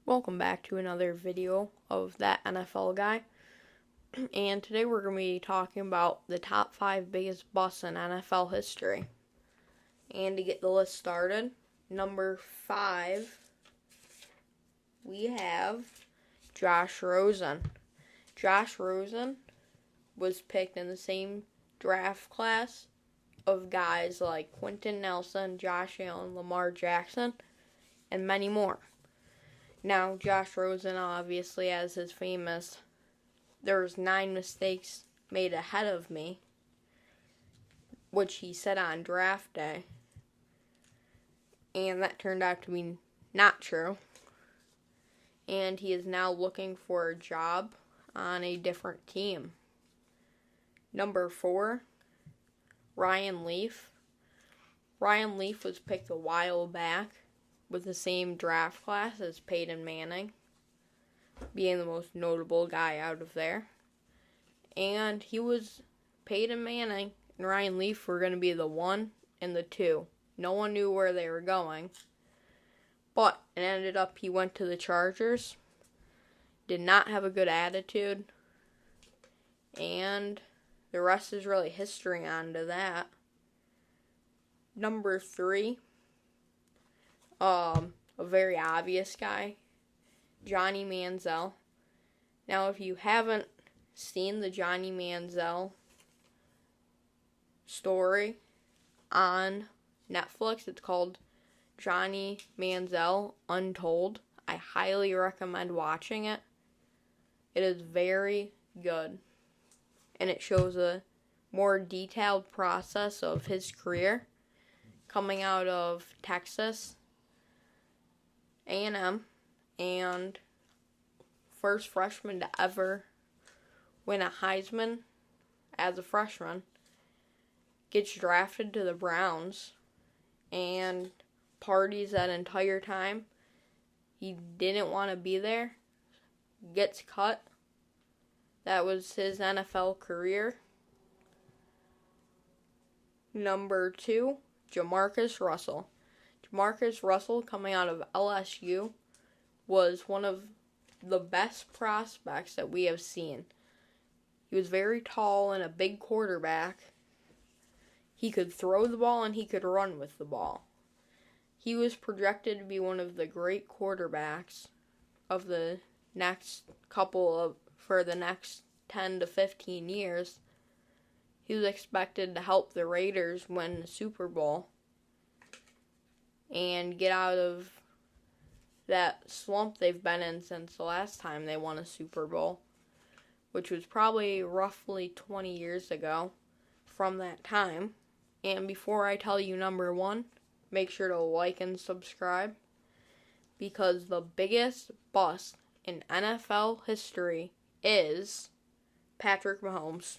Welcome back to another video of That NFL Guy. And today we're going to be talking about the top 5 biggest busts in NFL history. And to get the list started, number 5, we have Josh Rosen. Josh Rosen was picked in the same draft class of guys like Quentin Nelson, Josh Allen, Lamar Jackson, and many more. Now, Josh Rosen obviously has his famous, "There's 9 mistakes made ahead of me," which he said on draft day. And that turned out to be not true. And he is now looking for a job on a different team. Number 4, Ryan Leaf. Ryan Leaf was picked a while back with the same draft class as Peyton Manning, being the most notable guy out of there. And Peyton Manning and Ryan Leaf were going to be the 1 and the 2. No one knew where they were going. But it ended up he went to the Chargers, did not have a good attitude, and the rest is really history onto that. Number 3, a very obvious guy, Johnny Manziel. Now, if you haven't seen the Johnny Manziel story on Netflix, it's called Johnny Manziel Untold. I highly recommend watching it. It is very good, and it shows a more detailed process of his career coming out of Texas A&M, and first freshman to ever win a Heisman as a freshman, gets drafted to the Browns, and parties that entire time. He didn't want to be there, gets cut. That was his NFL career. Number 2, JaMarcus Russell. JaMarcus Russell, coming out of LSU, was one of the best prospects that we have seen. He was very tall and a big quarterback. He could throw the ball and he could run with the ball. He was projected to be one of the great quarterbacks of the next for the next 10 to 15 years. He was expected to help the Raiders win the Super Bowl and get out of that slump they've been in since the last time they won a Super Bowl, which was probably roughly 20 years ago from that time. And before I tell you number 1, make sure to like and subscribe, because the biggest bust in NFL history is Patrick Mahomes.